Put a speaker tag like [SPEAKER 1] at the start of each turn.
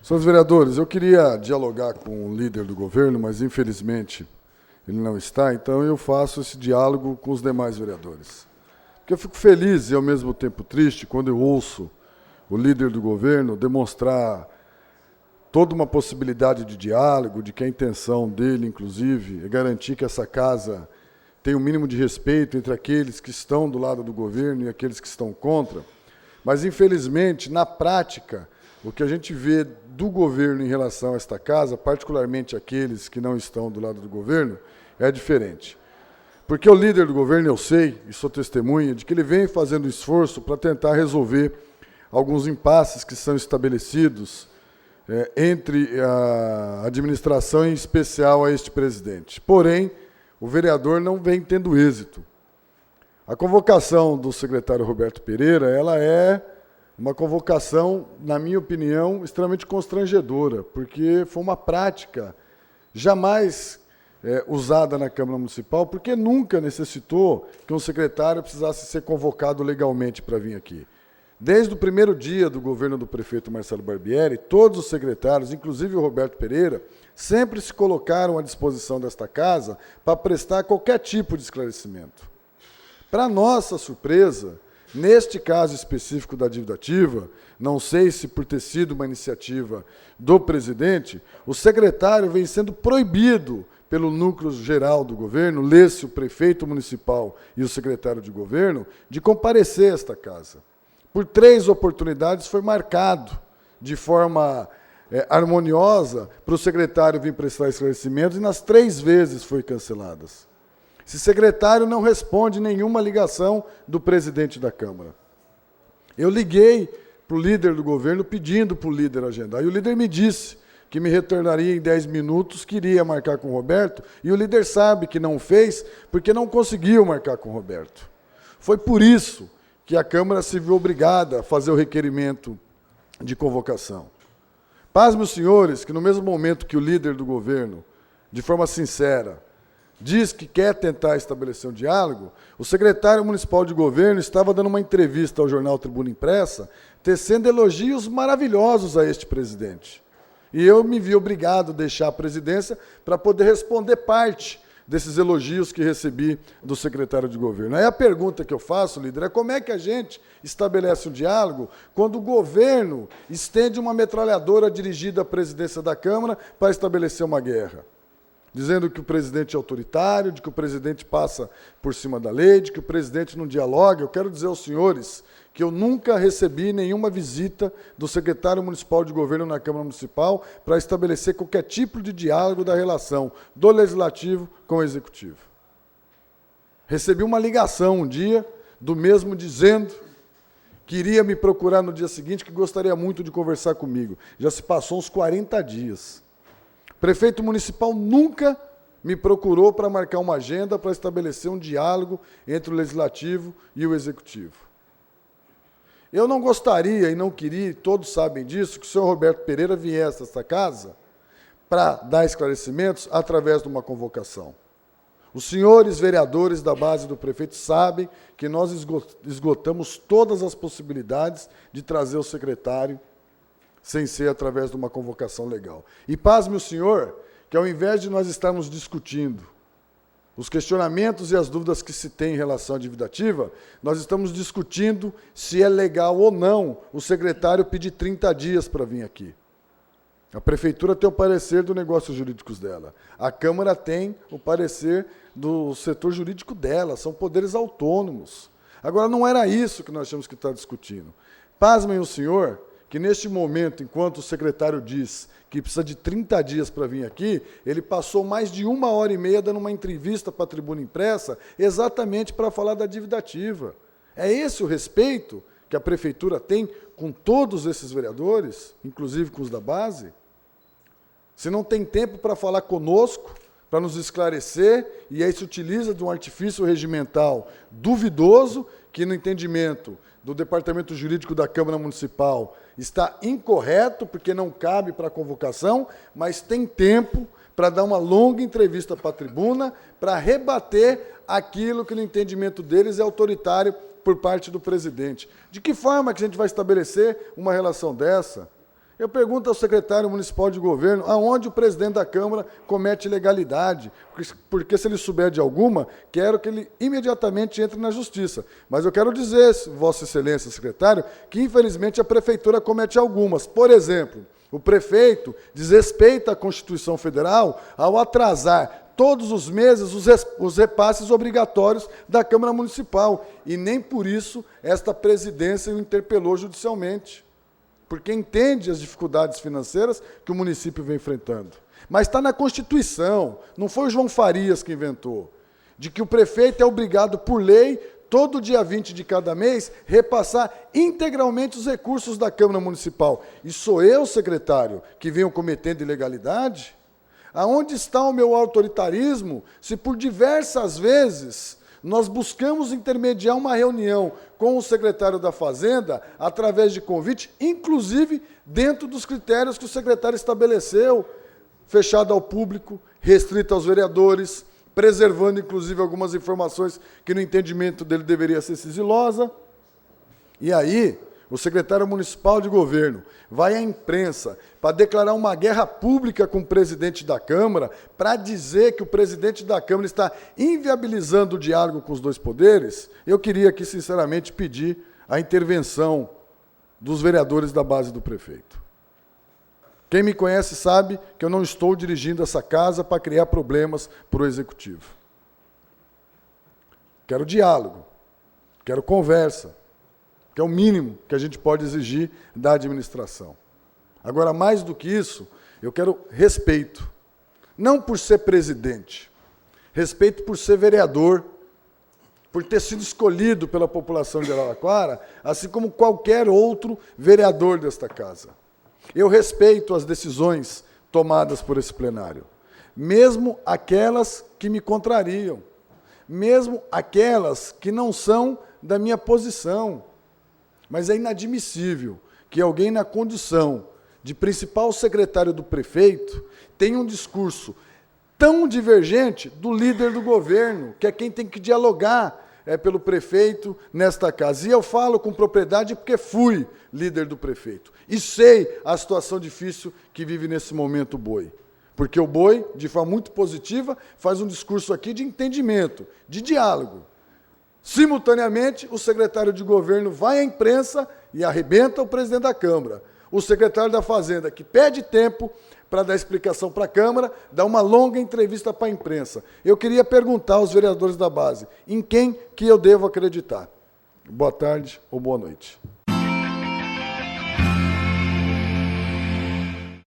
[SPEAKER 1] Senhores vereadores, eu queria dialogar com o líder do governo, mas infelizmente ele não está, então eu faço esse diálogo com os demais vereadores. Porque eu fico feliz e ao mesmo tempo triste quando eu ouço o líder do governo demonstrar toda uma possibilidade de diálogo, de que a intenção dele, inclusive, é garantir que essa casa tenha um mínimo de respeito entre aqueles que estão do lado do governo e aqueles que estão contra. Mas, infelizmente, na prática, o que a gente vê do governo em relação a esta casa, particularmente aqueles que não estão do lado do governo, é diferente. Porque o líder do governo, eu sei, e sou testemunha, de que ele vem fazendo esforço para tentar resolver alguns impasses que são estabelecidos entre a administração, em especial a este presidente. Porém, o vereador não vem tendo êxito. A convocação do secretário Roberto Pereira, ela é uma convocação, na minha opinião, extremamente constrangedora, porque foi uma prática jamais usada na Câmara Municipal, porque nunca necessitou que um secretário precisasse ser convocado legalmente para vir aqui. Desde o primeiro dia do governo do prefeito Marcelo Barbieri, todos os secretários, inclusive o Roberto Pereira, sempre se colocaram à disposição desta casa para prestar qualquer tipo de esclarecimento. Para nossa surpresa, neste caso específico da dívida ativa, não sei se por ter sido uma iniciativa do presidente, o secretário vem sendo proibido pelo núcleo geral do governo, lê-se o prefeito municipal e o secretário de governo, de comparecer a esta casa. Por 3 oportunidades foi marcado de forma harmoniosa para o secretário vir prestar esclarecimentos e nas 3 vezes foi canceladas. Esse secretário não responde nenhuma ligação do presidente da Câmara. Eu liguei para o líder do governo pedindo para o líder agendar. E o líder me disse que me retornaria em 10 minutos, que iria marcar com o Roberto, e o líder sabe que não fez porque não conseguiu marcar com o Roberto. Foi por isso que a Câmara se viu obrigada a fazer o requerimento de convocação. Pasme os senhores que no mesmo momento que o líder do governo, de forma sincera, diz que quer tentar estabelecer um diálogo, o secretário municipal de governo estava dando uma entrevista ao jornal Tribuna Impressa, tecendo elogios maravilhosos a este presidente. E eu me vi obrigado a deixar a presidência para poder responder parte desses elogios que recebi do secretário de governo. Aí a pergunta que eu faço, líder, é como é que a gente estabelece um diálogo quando o governo estende uma metralhadora dirigida à presidência da Câmara para estabelecer uma guerra? Dizendo que o presidente é autoritário, de que o presidente passa por cima da lei, de que o presidente não dialoga. Eu quero dizer aos senhores que eu nunca recebi nenhuma visita do secretário municipal de governo na Câmara Municipal para estabelecer qualquer tipo de diálogo da relação do Legislativo com o Executivo. Recebi uma ligação um dia, do mesmo dizendo que iria me procurar no dia seguinte, que gostaria muito de conversar comigo. Já se passou uns 40 dias. O prefeito municipal nunca me procurou para marcar uma agenda para estabelecer um diálogo entre o Legislativo e o Executivo. Eu não gostaria e não queria, e todos sabem disso, que o senhor Roberto Pereira viesse a esta casa para dar esclarecimentos através de uma convocação. Os senhores vereadores da base do prefeito sabem que nós esgotamos todas as possibilidades de trazer o secretário sem ser através de uma convocação legal. E pasme o senhor que, ao invés de nós estarmos discutindo os questionamentos e as dúvidas que se tem em relação à dívida ativa, nós estamos discutindo se é legal ou não o secretário pedir 30 dias para vir aqui. A prefeitura tem o parecer dos negócios jurídicos dela. A Câmara tem o parecer do setor jurídico dela. São poderes autônomos. Agora, não era isso que nós tínhamos que estar discutindo. Pasmem o senhor que, neste momento, enquanto o secretário diz que precisa de 30 dias para vir aqui, ele passou mais de 1h30 dando uma entrevista para a Tribuna Impressa, exatamente para falar da dívida ativa. É esse o respeito que a prefeitura tem com todos esses vereadores, inclusive com os da base? Se não tem tempo para falar conosco, para nos esclarecer, e aí se utiliza de um artifício regimental duvidoso, que no entendimento do Departamento Jurídico da Câmara Municipal está incorreto, porque não cabe para a convocação, mas tem tempo para dar uma longa entrevista para a tribuna, para rebater aquilo que no entendimento deles é autoritário por parte do presidente. De que forma que a gente vai estabelecer uma relação dessa? Eu pergunto ao secretário municipal de governo aonde o presidente da Câmara comete ilegalidade, porque se ele souber de alguma, quero que ele imediatamente entre na justiça. Mas eu quero dizer, Vossa Excelência, secretário, que infelizmente a prefeitura comete algumas. Por exemplo, o prefeito desrespeita a Constituição Federal ao atrasar todos os meses os repasses obrigatórios da Câmara Municipal. E nem por isso esta presidência o interpelou judicialmente, porque entende as dificuldades financeiras que o município vem enfrentando. Mas está na Constituição, não foi o João Farias que inventou, de que o prefeito é obrigado por lei, todo dia 20 de cada mês, repassar integralmente os recursos da Câmara Municipal. E sou eu, secretário, que venho cometendo ilegalidade? Aonde está o meu autoritarismo, se por diversas vezes nós buscamos intermediar uma reunião com o secretário da Fazenda, através de convite, inclusive dentro dos critérios que o secretário estabeleceu, fechado ao público, restrito aos vereadores, preservando inclusive algumas informações que no entendimento dele deveria ser sigilosa. E aí, o secretário municipal de governo vai à imprensa para declarar uma guerra pública com o presidente da Câmara, para dizer que o presidente da Câmara está inviabilizando o diálogo com os dois poderes. Eu queria aqui, sinceramente, pedir a intervenção dos vereadores da base do prefeito. Quem me conhece sabe que eu não estou dirigindo essa casa para criar problemas para o Executivo. Quero diálogo, quero conversa, que é o mínimo que a gente pode exigir da administração. Agora, mais do que isso, eu quero respeito. Não por ser presidente, respeito por ser vereador, por ter sido escolhido pela população de Araraquara, assim como qualquer outro vereador desta casa. Eu respeito as decisões tomadas por esse plenário, mesmo aquelas que me contrariam, mesmo aquelas que não são da minha posição. Mas é inadmissível que alguém na condição de principal secretário do prefeito tenha um discurso tão divergente do líder do governo, que é quem tem que dialogar pelo prefeito nesta casa. E eu falo com propriedade porque fui líder do prefeito. E sei a situação difícil que vive nesse momento o Boi. Porque o Boi, de forma muito positiva, faz um discurso aqui de entendimento, de diálogo. Simultaneamente, o secretário de governo vai à imprensa e arrebenta o presidente da Câmara. O secretário da Fazenda, que pede tempo para dar explicação para a Câmara, dá uma longa entrevista para a imprensa. Eu queria perguntar aos vereadores da base, em quem que eu devo acreditar? Boa tarde ou boa noite.